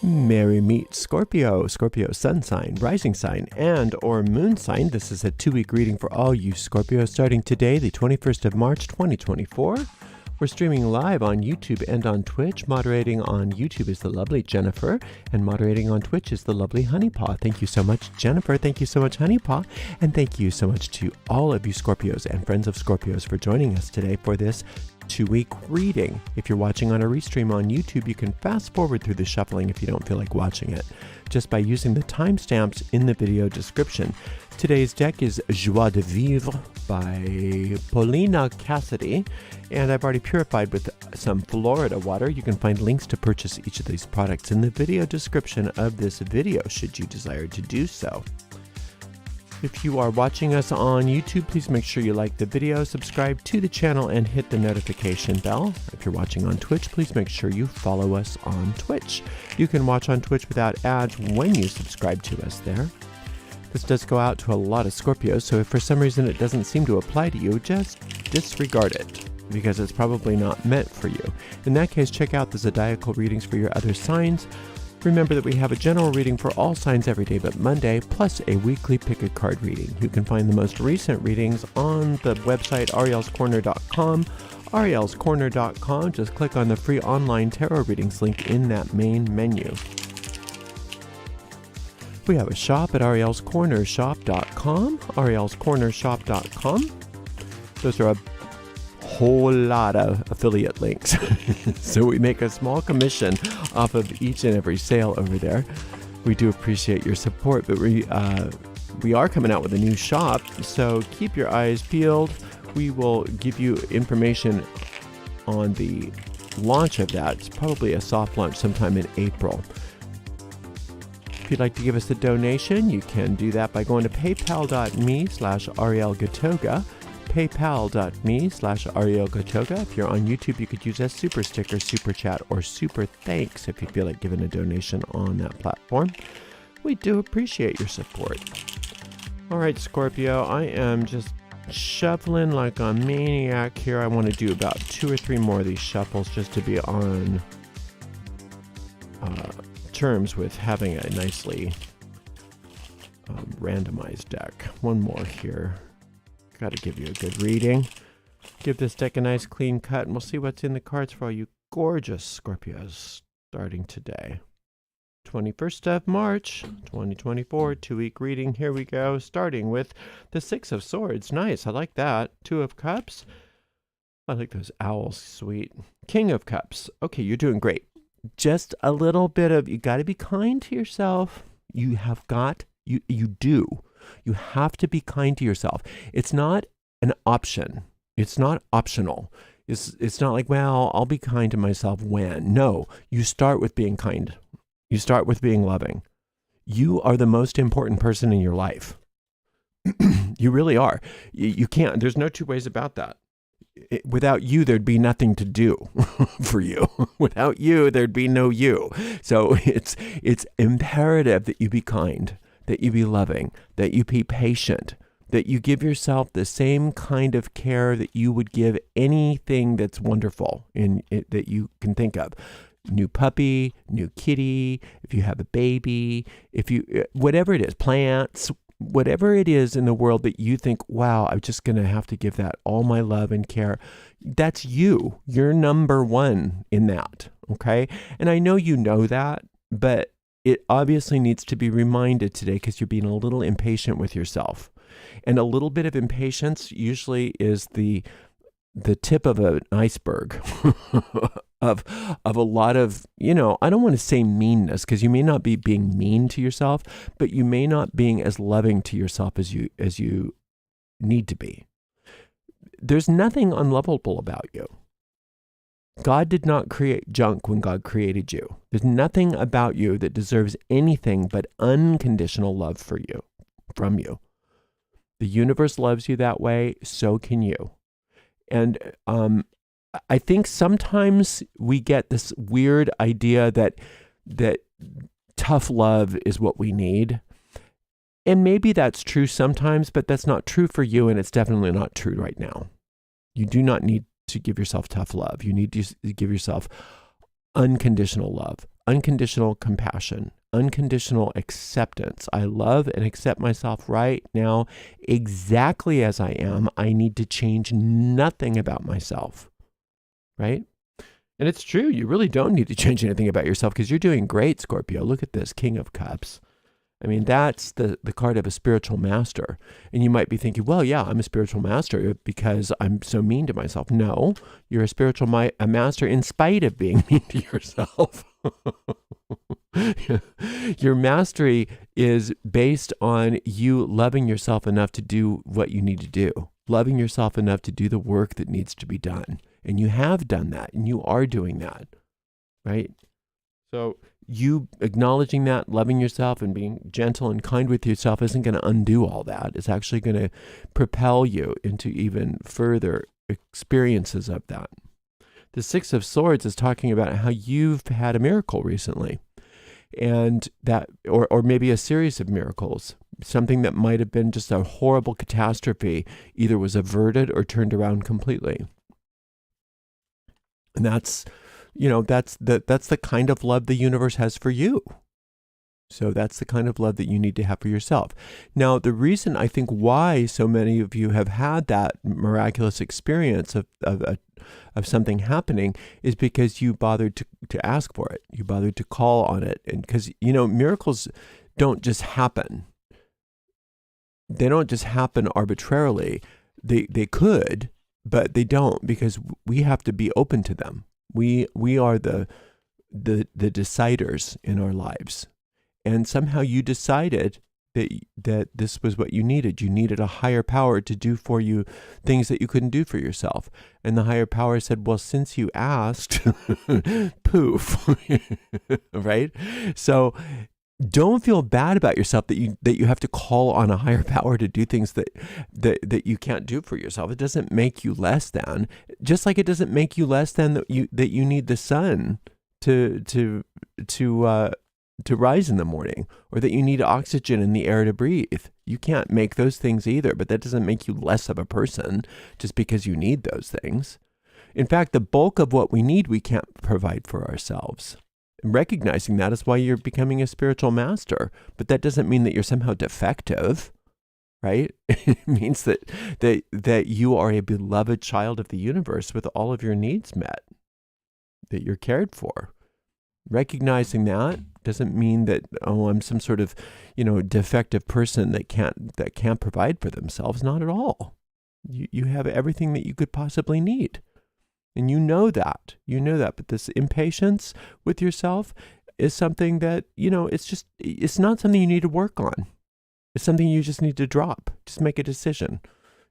Merry meet Scorpio, Scorpio sun sign, rising sign, and or moon sign. This is a 2-week reading for all you Scorpio starting today, the 21st of March, 2024. We're streaming live on YouTube and on Twitch. Moderating on YouTube is the lovely Jennifer, and moderating on Twitch is the lovely Honeypaw. Thank you so much, Jennifer. Thank you so much, Honeypaw. And thank you so much to all of you Scorpios and friends of Scorpios for joining us today for this 2-week reading. If you're watching on a restream on YouTube, you can fast forward through the shuffling if you don't feel like watching it, just by using the timestamps in the video description. Today's deck is Joie de Vivre by Paulina Cassidy, and I've already purified with some Florida water. You can find links to purchase each of these products in the video description of this video, should you desire to do so. If you are watching us on YouTube, please make sure you like the video, subscribe to the channel, and hit the notification bell. If you're watching on Twitch, please make sure you follow us on Twitch. You can watch on Twitch without ads when you subscribe to us there. This does go out to a lot of Scorpios, so if for some reason it doesn't seem to apply to you, just disregard it, because it's probably not meant for you. In that case, check out the zodiacal readings for your other signs. Remember that we have a general reading for all signs every day but Monday, plus a weekly pick a card reading. You can find the most recent readings on the website arielscorner.com. arielscorner.com. Just click on the free online tarot readings link in that main menu. We have a shop at arielscornershop.com. arielscornershop.com. Those are a whole lot of affiliate links. So we make a small commission off of each and every sale over there. We do appreciate your support, but we are coming out with a new shop, so keep your eyes peeled. We will give you information on the launch of that. It's probably a soft launch sometime in April. If you'd like to give us a donation, you can do that by going to paypal.me/arielgatoga. paypal.me/arielgatoga. If you're on YouTube, you could use a super sticker, super chat, or super thanks if you feel like giving a donation on that platform. We do appreciate your support. All right, Scorpio, I am just shuffling like a maniac here. I want to do about 2 or 3 more of these shuffles just to be on terms with having a nicely randomized deck. One more here. Got to give you a good reading. Give this deck a nice clean cut, and we'll see what's in the cards for all you gorgeous Scorpios starting today. 21st of March, 2024, 2-week reading. Here we go, starting with the 6 of Swords. Nice, I like that. 2 of Cups. I like those owls, sweet. King of Cups. Okay, you're doing great. Just a little bit of, you got to be kind to yourself. You have got, you do. You have to be kind to yourself. It's not an option. It's not optional. It's not like, well, I'll be kind to myself when. No, you start with being kind. You start with being loving. You are the most important person in your life. You really are. You can't. There's no two ways about that. Without you, there'd be nothing to do for you. Without you, there'd be no you. So it's imperative that you be kind, that you be loving, that you be patient, that you give yourself the same kind of care that you would give anything that's wonderful in it, that you can think of. New puppy, new kitty, if you have a baby, if you, whatever it is, plants, whatever it is in the world that you think, wow, I'm just going to have to give that all my love and care. That's you. You're number one in that. Okay. And I know you know that, but it obviously needs to be reminded today because you're being a little impatient with yourself. And a little bit of impatience usually is the tip of an iceberg of a lot of, I don't want to say meanness, because you may not be being mean to yourself, but you may not being as loving to yourself as you need to be. There's nothing unlovable about you. God did not create junk when God created you. There's nothing about you that deserves anything but unconditional love from you. The universe loves you that way, so can you. And I think sometimes we get this weird idea that tough love is what we need. And maybe that's true sometimes, but that's not true for you, and it's definitely not true right now. You do not need to give yourself tough love. You need to give yourself unconditional love, unconditional compassion, unconditional acceptance. I love and accept myself right now exactly as I am. I need to change nothing about myself, right? And it's true. You really don't need to change anything about yourself because you're doing great, Scorpio. Look at this, King of Cups. I mean, that's the card of a spiritual master. And you might be thinking, well, yeah, I'm a spiritual master because I'm so mean to myself. No, you're a spiritual master in spite of being mean to yourself. Your mastery is based on you loving yourself enough to do what you need to do, loving yourself enough to do the work that needs to be done. And you have done that, and you are doing that, right? So you acknowledging that, loving yourself and being gentle and kind with yourself isn't going to undo all that. It's actually going to propel you into even further experiences of that. The Six of Swords is talking about how you've had a miracle recently, and that, or maybe a series of miracles, something that might have been just a horrible catastrophe, either was averted or turned around completely. And that's the kind of love the universe has for you. So that's the kind of love that you need to have for yourself. Now, the reason I think why so many of you have had that miraculous experience of something happening is because you bothered to ask for it. You bothered to call on it. And because, miracles don't just happen. They don't just happen arbitrarily. They could, but they don't, because we have to be open to them. We are the deciders in our lives. And somehow you decided that this was what you needed. You needed a higher power to do for you things that you couldn't do for yourself. And the higher power said, well, since you asked, poof, right? So don't feel bad about yourself that you have to call on a higher power to do things that you can't do for yourself. It doesn't make you less than, just like it doesn't make you less than that you need the sun to rise in the morning, or that you need oxygen in the air to breathe. You can't make those things either, but that doesn't make you less of a person just because you need those things. In fact, the bulk of what we need, we can't provide for ourselves. And recognizing that is why you're becoming a spiritual master, but that doesn't mean that you're somehow defective, right? It means that you are a beloved child of the universe with all of your needs met, that you're cared for. Recognizing that doesn't mean that, I'm some sort of, defective person that can't provide for themselves. Not at all. You have everything that you could possibly need. And you know that. But this impatience with yourself is something that, it's not something you need to work on. It's something you just need to drop. Just make a decision.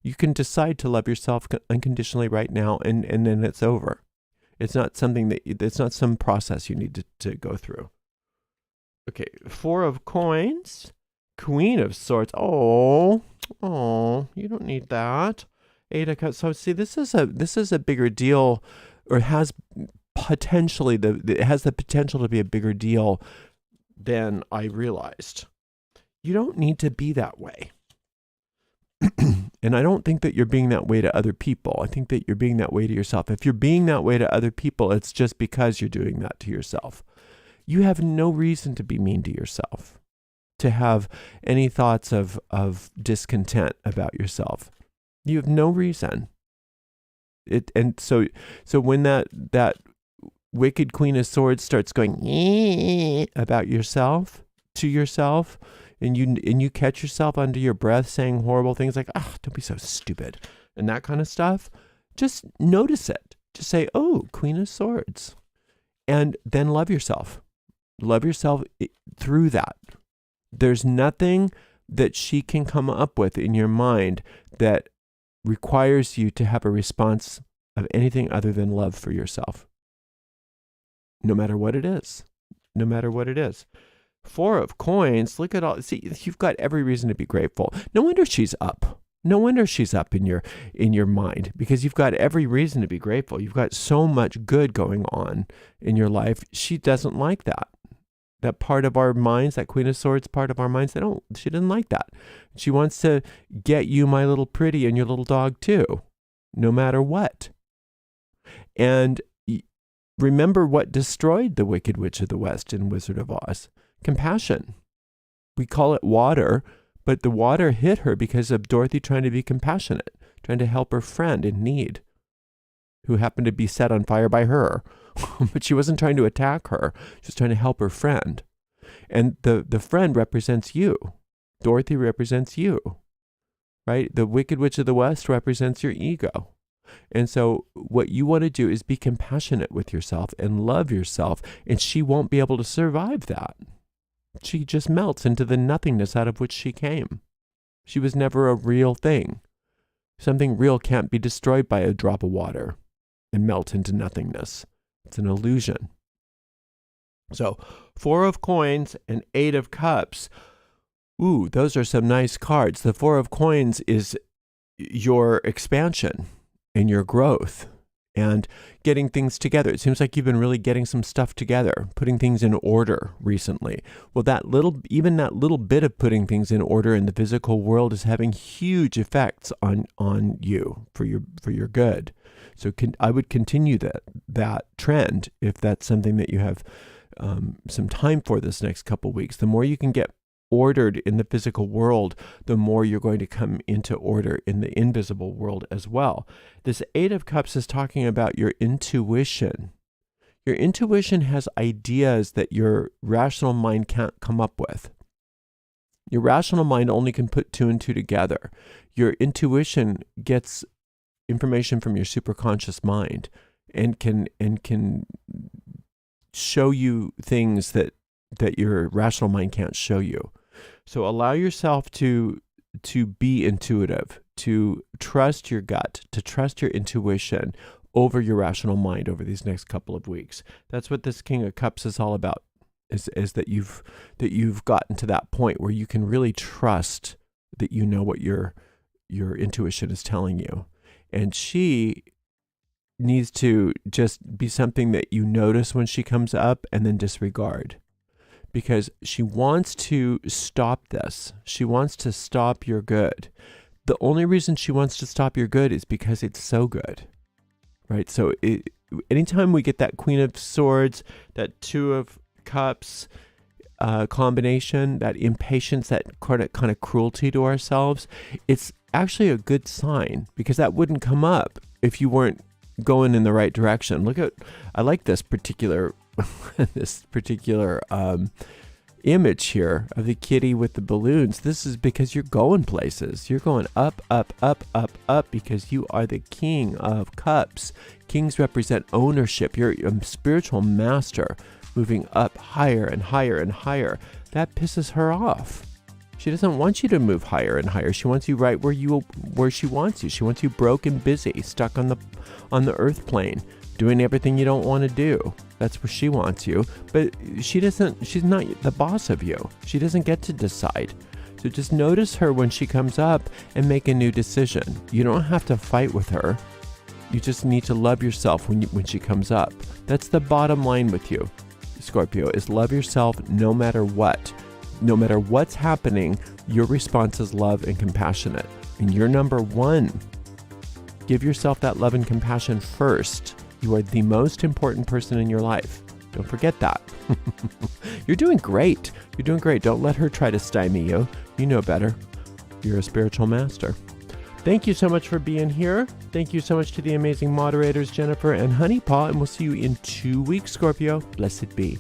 You can decide to love yourself unconditionally right now, and then it's over. It's not something it's not some process you need to go through. Okay, Four of Coins, Queen of Swords. Oh, you don't need that. Eight of Cups. So see, this is a bigger deal, or has potentially it has the potential to be a bigger deal than I realized. You don't need to be that way. And I don't think that you're being that way to other people. I think that you're being that way to yourself. If you're being that way to other people, it's just because you're doing that to yourself. You have no reason to be mean to yourself, to have any thoughts of discontent about yourself. You have no reason. And so when that wicked Queen of Swords starts going about yourself, to yourself, and you catch yourself under your breath saying horrible things like, don't be so stupid, and that kind of stuff, just notice it. Just say, Queen of Swords. And then love yourself. Love yourself through that. There's nothing that she can come up with in your mind that requires you to have a response of anything other than love for yourself. No matter what it is. No matter what it is. Four of Coins, look at all, see, you've got every reason to be grateful. No wonder she's up. No wonder she's up in your mind, because you've got every reason to be grateful. You've got so much good going on in your life. She doesn't like that. That part of our minds, that Queen of Swords part of our minds, she didn't like that. She wants to get you, my little pretty, and your little dog too, no matter what. And remember what destroyed the Wicked Witch of the West in Wizard of Oz. Compassion. We call it water, but the water hit her because of Dorothy trying to be compassionate, trying to help her friend in need, who happened to be set on fire by her. But she wasn't trying to attack her. She was trying to help her friend. And the friend represents you. Dorothy represents you, right? The Wicked Witch of the West represents your ego. And so what you want to do is be compassionate with yourself and love yourself, and she won't be able to survive that. She just melts into the nothingness out of which she came. She was never a real thing. Something real can't be destroyed by a drop of water and melt into nothingness. It's an illusion. So 4 of Coins and 8 of Cups. Ooh, those are some nice cards. The 4 of Coins is your expansion and your growth and getting things together. It seems like you've been really getting some stuff together, putting things in order recently. Well, even that little bit of putting things in order in the physical world is having huge effects on you for your good. So I would continue that trend if that's something that you have some time for this next couple weeks. The more you can get ordered in the physical world, the more you're going to come into order in the invisible world as well. This 8 of Cups is talking about your intuition. Your intuition has ideas that your rational mind can't come up with. Your rational mind only can put 2 and 2 together. Your intuition gets information from your superconscious mind and can show you things that your rational mind can't show you. So allow yourself to be intuitive, to trust your gut, to trust your intuition over your rational mind over these next couple of weeks. That's what this King of Cups is all about, is that you've gotten to that point where you can really trust that you know what your intuition is telling you. And she needs to just be something that you notice when she comes up and then disregard. Because she wants to stop this. She wants to stop your good. The only reason she wants to stop your good is because it's so good, right? So anytime we get that Queen of Swords, that 2 of Cups combination, that impatience, that kind of cruelty to ourselves, it's actually a good sign, because that wouldn't come up if you weren't going in the right direction. I like this particular image here of the kitty with the balloons. This is because you're going places. You're going up, up, up, up, up, because you are the King of Cups. Kings represent ownership. You're a spiritual master moving up higher and higher and higher. That pisses her off. She doesn't want you to move higher and higher. She wants you right where she wants you. She wants you broke and busy, stuck on the earth plane, doing everything you don't want to do. That's where she wants you. But she's not the boss of you. She doesn't get to decide. So just notice her when she comes up and make a new decision. You don't have to fight with her. You just need to love yourself when she comes up. That's the bottom line with you, Scorpio, is love yourself no matter what. No matter what's happening, your response is love and compassionate. And you're number 1. Give yourself that love and compassion first. You are the most important person in your life. Don't forget that. You're doing great. You're doing great. Don't let her try to stymie you. You know better. You're a spiritual master. Thank you so much for being here. Thank you so much to the amazing moderators, Jennifer and Honeypaw, and we'll see you in 2 weeks, Scorpio. Blessed be.